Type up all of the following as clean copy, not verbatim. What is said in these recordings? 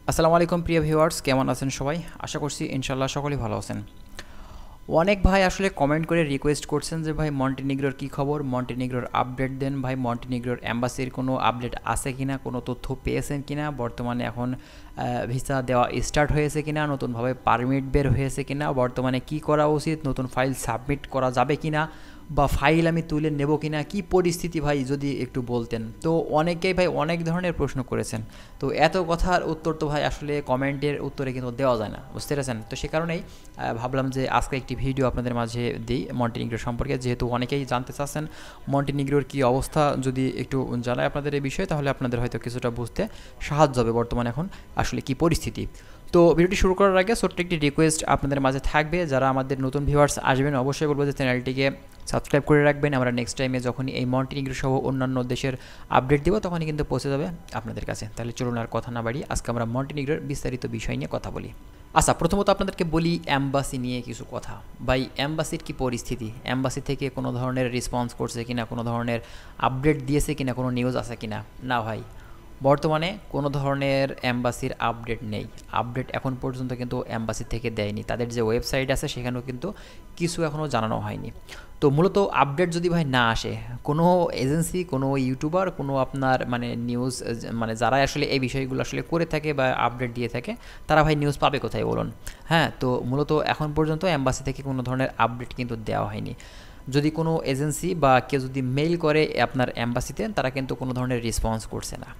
আসসালামু আলাইকুম প্রিয় ভিউয়ার্স, কেমন আছেন সবাই? আশা করছি ইনশাল্লাহ সকলেই ভালো আছেন। অনেক ভাই আসলে কমেন্ট করে রিকোয়েস্ট করছেন যে ভাই মন্টিনিগ্রোর কী খবর, মন্টিনিগ্রোর আপডেট দেন ভাই, মন্টিনিগ্রোর অ্যাম্বাসির কোনো আপডেট আছে কিনা, কোনো তথ্য পেয়েছেন কিনা, বর্তমানে এখন ভিসা দেওয়া স্টার্ট হয়েছে কিনা, নতুনভাবে পারমিট বের হয়েছে কিনা, বর্তমানে কি করা উচিত, নতুন ফাইল সাবমিট করা যাবে কিনা, বা ফাইল আমি তুলে নেব কিনা, কি পরিস্থিতি ভাই যদি একটু বলতেন। তো অনেকেই ভাই অনেক ধরনের প্রশ্ন করেছেন, তো এত কথার উত্তর তো ভাই আসলে কমেন্টের উত্তরে কিন্তু দেওয়া যায় না, বুঝতে পেরেছেন? তো সে কারণেই ভাবলাম যে আজকে একটি ভিডিও আপনাদের মাঝে দিই মন্টিনিগ্রো সম্পর্কে, যেহেতু অনেকেই জানতে চাচ্ছেন মন্টিনিগ্রোর কী অবস্থা। যদি একটু জানাই আপনাদের এই বিষয়ে, তাহলে আপনাদের হয়তো কিছুটা বুঝতে সাহায্য হবে বর্তমানে এখন আসলে কি পরিস্থিতি। তো ভিডিওটি শুরু করার আগে ছোট্ট একটি রিকোয়েস্ট আপনাদের মাঝে থাকবে, যারা আমাদের নতুন ভিউয়ার্স আসবেন অবশ্যই বলবো যে চ্যানেলটিকে সাবস্ক্রাইব করে রাখবেন। আমরা নেক্সট টাইমে যখনই এই মন্টিনিগ্রো সহ অন্যান্য দেশের আপডেট দেবো তখনই কিন্তু পৌঁছে যাবে আপনাদের কাছে। তাহলে চলুন আর কথা না বাড়িয়ে আজকে আমরা মন্টিনিগ্রোর বিস্তারিত বিষয় নিয়ে কথা বলি। আচ্ছা, প্রথমত আপনাদেরকে বলি অ্যাম্বাসি নিয়ে কিছু কথা। ভাই অ্যাম্বাসির কি পরিস্থিতি, অ্যাম্বাসি থেকে কোনো ধরনের রেসপন্স করছে কিনা, কোনো ধরনের আপডেট দিয়েছে কিনা, কোনো নিউজ আছে কিনা? না ভাই, বর্তমানে কোনো ধরনের অ্যাম্বাসির আপডেট নেই। আপডেট এখন পর্যন্ত কিন্তু অ্যাম্বাসি থেকে দেয়নি, তাদের যে ওয়েবসাইট আছে সেখানেও কিন্তু কিছু এখনও জানানো হয়নি। তো মূলত আপডেট যদি ভাই না আসে, কোনো এজেন্সি, কোনো ইউটিউবার, কোনো আপনার মানে নিউজ মানে যারা আসলে এই বিষয়গুলো আসলে করে থাকে বা আপডেট দিয়ে থাকে, তারা ভাই নিউজ পাবে কোথায় বলুন? হ্যাঁ, তো মূলত এখন পর্যন্ত অ্যাম্বাসি থেকে কোনো ধরনের আপডেট কিন্তু দেওয়া হয়নি। যদি কোনো এজেন্সি বা কেউ যদি মেইল করে আপনার অ্যাম্বাসিতে, তারা কিন্তু কোনো ধরনের রেসপন্স করছে না।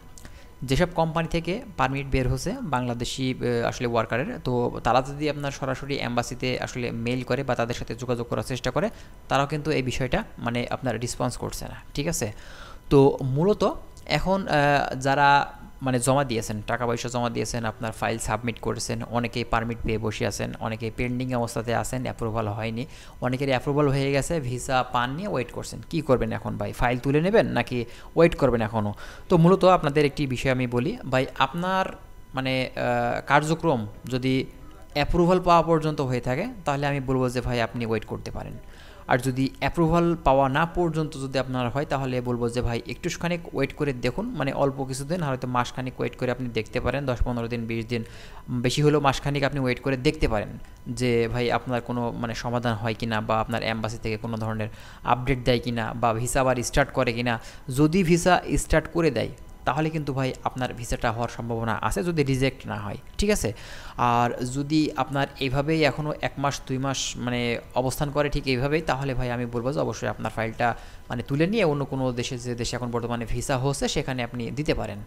যেসব কোম্পানি থেকে পারমিট বের হচ্ছে বাংলাদেশি আসলে ওয়ার্কারের, তো তারা যদি আপনার সরাসরি অ্যাম্বাসিতে আসলে মেইল করে বা তাদের সাথে যোগাযোগ করার চেষ্টা করে, তারাও কিন্তু এই বিষয়টা মানে আপনার রেসপন্স করছে না, ঠিক আছে? তো মূলত এখন যারা মানে জমা দিয়েছেন, টাকা পয়সা জমা দিয়েছেন, আপনার ফাইল সাবমিট করেছেন, অনেকেই পারমিট পেয়ে বসে আছেন, অনেকেই পেন্ডিং অবস্থাতে আছেন, অ্যাপ্রুভাল হয়নি, অনেকেরই অ্যাপ্রুভাল হয়ে গেছে, ভিসা পান নিয়ে ওয়েট করছেন। কি করবেন এখন ভাই? ফাইল তুলে নেবেন নাকি ওয়েট করবেন এখনও? তো মূলত আপনাদের একটি বিষয় আমি বলি ভাই, আপনার মানে কার্যক্রম যদি অ্যাপ্রুভাল পাওয়া পর্যন্ত হয়ে থাকে, তাহলে আমি বলবো যে ভাই আপনি ওয়েট করতে পারেন। আর যদি অ্যাপ্রুভাল পাওয়া না পর্যন্ত যদি আপনার হয়, তাহলে বলবো যে ভাই একটুখানিক ওয়েট করে দেখুন, মানে অল্প কিছুদিন, হয়তো মাসখানিক ওয়েট করে আপনি দেখতে পারেন, 10-15 দিন, 20 দিন, বেশি হলেও মাসখানিক আপনি ওয়েট করে দেখতে পারেন যে ভাই আপনার কোনো মানে সমাধান হয় কিনা, বা আপনার অ্যাম্বাসি থেকে কোনো ধরনের আপডেট দেয় কিনা, বা ভিসা আবার স্টার্ট করে কিনা। যদি ভিসা স্টার্ট করে দেয়, তাহলে কিন্তু ভাই আপনার ভিসাটা হওয়ার সম্ভাবনা আছে, যদি রিজেক্ট না হয়, ঠিক আছে? আর যদি আপনার এইভাবেই এখনও 1 মাস 2 মাস মানে অবস্থান করে ঠিক এইভাবেই, তাহলে ভাই আমি বলবো যে অবশ্যই আপনার ফাইলটা মানে তুলে নিয়ে অন্য কোনো দেশে, যে দেশে এখন বর্তমানে ভিসা হচ্ছে, সেখানে আপনি দিতে পারেন।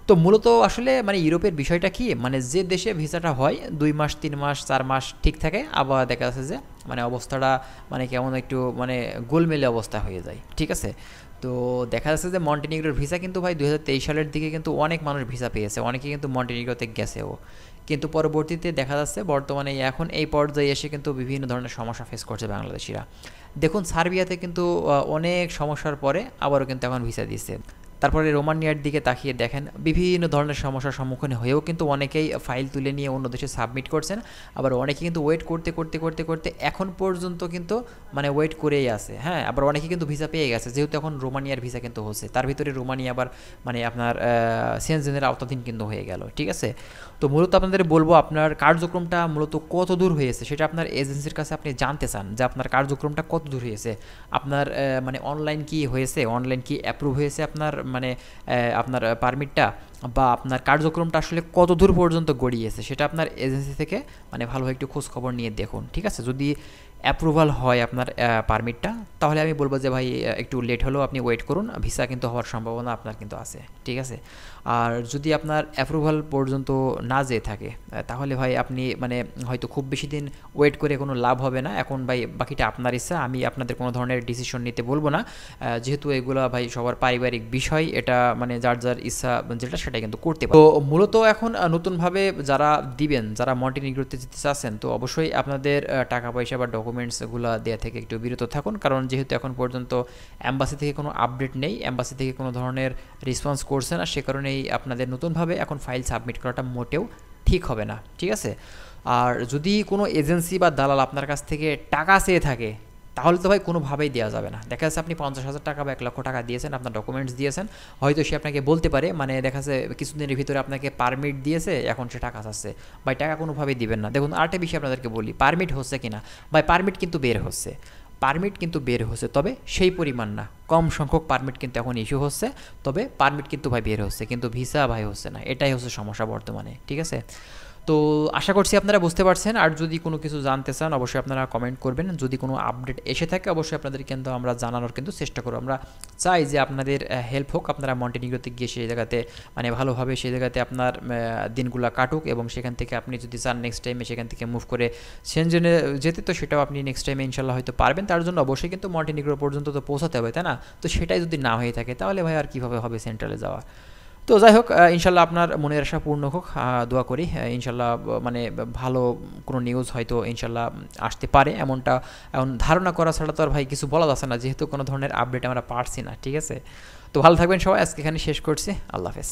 তো মূলত আসলে মানে ইউরোপের বিষয়টা কি, মানে যে দেশে ভিসাটা হয় 2 মাস 3 মাস 4 মাস ঠিক থাকে, আবার দেখা যাচ্ছে যে মানে অবস্থাটা মানে কেমন একটু মানে গোলমেলে অবস্থা হয়ে যায়, ঠিক আছে? তো দেখা যাচ্ছে যে মন্টিনিগ্রোর ভিসা কিন্তু ভাই 2023 সালের দিকে কিন্তু অনেক মানুষ ভিসা পেয়েছে, অনেকে কিন্তু মন্টিনিগ্রোতে গেছেও, কিন্তু পরবর্তীতে দেখা যাচ্ছে বর্তমানে এখন এই পর্যায়ে এসে কিন্তু বিভিন্ন ধরনের সমস্যা ফেস করছে বাংলাদেশিরা। দেখুন সার্বিয়াতে কিন্তু অনেক সমস্যার পরে আবারও কিন্তু এখন ভিসা দিচ্ছে। তারপরে রোমানিয়ার দিকে তাকিয়ে দেখেন, বিভিন্ন ধরনের সমস্যার সম্মুখীন হয়েও কিন্তু অনেকেই ফাইল তুলে নিয়ে অন্য দেশে সাবমিট করছেন। আবার অনেকে কিন্তু ওয়েট করতে করতে করতে করতে এখন পর্যন্ত কিন্তু মানে ওয়েট করেই আছে। হ্যাঁ, আবার অনেকে কিন্তু ভিসা পেয়ে গেছে, যেহেতু এখন রোমানিয়ার ভিসা কিন্তু হচ্ছে, তার ভিতরে রোমানিয়া আবার মানে আপনার সেনজেনের আওতাধীন কিন্তু হয়ে গেল, ঠিক আছে? তো মূলত আপনাদের বলবো, আপনার কার্যক্রমটা মূলত কত দূর হয়েছে সেটা আপনার এজেন্সির কাছে আপনি জানতে চান, যে আপনার কার্যক্রমটা কত দূর হয়েছে, আপনার মানে অনলাইন কি হয়েছে, অনলাইন কি অ্যাপ্রুভ হয়েছে আপনার মানে আপনার পারমিটটা, বা আপনার কার্যক্রমটা আসলে কত দূর পর্যন্ত গড়িয়েছে, সেটা আপনার এজেন্সি থেকে মানে ভালোভাবে একটু খোঁজ খবর নিয়ে দেখুন, ঠিক আছে? যদি অ্যাপ্রুভাল হয় আপনার পারমিটটা, তাহলে আমি বলবো যে ভাই একটু লেট হলেও আপনি ওয়েট করুন, ভিসা কিন্তু হওয়ার সম্ভাবনা আপনার কিন্তু আছে, ঠিক আছে? আর যদি আপনার অ্যাপ্রুভাল পর্যন্ত না যেয়ে থাকে, তাহলে ভাই আপনি মানে হয়তো খুব বেশি দিন ওয়েট করে কোনো লাভ হবে না। এখন ভাই বাকিটা আপনার ইচ্ছা, আমি আপনাদের কোনো ধরনের ডিসিশন নিতে বলবো না, যেহেতু এগুলো ভাই সবার পারিবারিক বিষয়, এটা মানে যার যার ইচ্ছা যেটা সেটা কিন্তু করতে পারে। তো মূলত এখন নতুনভাবে যারা দিবেন, যারা মন্টিনিগ্রোতে যেতে চাচ্ছেন, তো অবশ্যই আপনাদের টাকা পয়সা বা ডকুমেন্টসগুলো দেওয়া থেকে একটু বিরত থাকুন, কারণ যেহেতু এখন পর্যন্ত অ্যাম্বাসি থেকে কোনো আপডেট নেই, অ্যাম্বাসি থেকে কোনো ধরনের রেসপন্স করছে না, সে কারণেই আপনাদের নতুনভাবে এখন ফাইল সাবমিট করাটা মোটেও ঠিক হবে না, ঠিক আছে? আর যদি কোনো এজেন্সি বা দালাল আপনার কাছ থেকে টাকা চেয়ে থাকে, তাহলে তো ভাই কোনোভাবেই দেওয়া যাবে না। দেখা যাচ্ছে আপনি 50,000 টাকা বা 1,00,000 টাকা দিয়েছেন, আপনার ডকুমেন্টস দিয়েছেন, হয়তো সে আপনাকে বলতে পারে মানে দেখা যাচ্ছে কিছুদিনের ভিতরে আপনাকে পারমিট দিয়েছে, এখন সে টাকা চাচ্ছে। ভাই টাকা কোনোভাবেই দিবেন না। দেখুন আরেকটা বিষয় আপনাদেরকে বলি, পারমিট হচ্ছে কিনা, ভাই পারমিট কিন্তু বের হচ্ছে, পারমিট কিন্তু বের হচ্ছে, তবে সেই পরিমাণ না, কম সংখ্যক পারমিট কিন্তু এখন ইস্যু হচ্ছে, তবে পারমিট কিন্তু ভাই বের হচ্ছে, কিন্তু ভিসা ভাই হচ্ছে না, এটাই হচ্ছে সমস্যা বর্তমানে, ঠিক আছে। তো আশা করছি আপনারা বুঝতে পারছেন। আর যদি কোনো কিছু জানতে চান অবশ্যই আপনারা কমেন্ট করবেন, যদি কোনো আপডেট এসে থাকে অবশ্যই আপনাদের কিন্তু আমরা জানানোর কিন্তু চেষ্টা করব। আমরা চাই যে আপনাদের হেল্প হোক, আপনারা মন্টিনিগ্রোতে গিয়ে সেই জায়গাতে মানে ভালোভাবে সেই জায়গাতে আপনার দিনগুলো কাটুক, এবং সেখান থেকে আপনি যদি চান নেক্সট টাইমে সেখান থেকে মুভ করে সেনজেনে যেতে, তো সেটাও আপনি নেক্সট টাইমে ইনশাল্লাহ হয়তো পারবেন। তার জন্য অবশ্যই কিন্তু মন্টিনিগ্রো পর্যন্ত তো পৌঁছাতে হবে, তাই না? তো সেটাই যদি না হয়ে থাকে তাহলে ভাই আর কীভাবে হবে সেন্ট্রালে যাওয়া। তো যাই হোক, ইনশাল্লাহ আপনার মনের আশা পূর্ণ হোক, দোয়া করি। ইনশাল্লাহ মানে ভালো কোনো নিউজ হয়তো ইনশাল্লাহ আসতে পারে, এমনটা এখন ধারণা করা ছাড়া তো আর ভাই কিছু বলা যাচ্ছে না, যেহেতু কোনো ধরনের আপডেট আমরা পারছি না, ঠিক আছে। তো ভালো থাকবেন সবাই, আজকে এখানে শেষ করছি, আল্লাহ হাফেজ।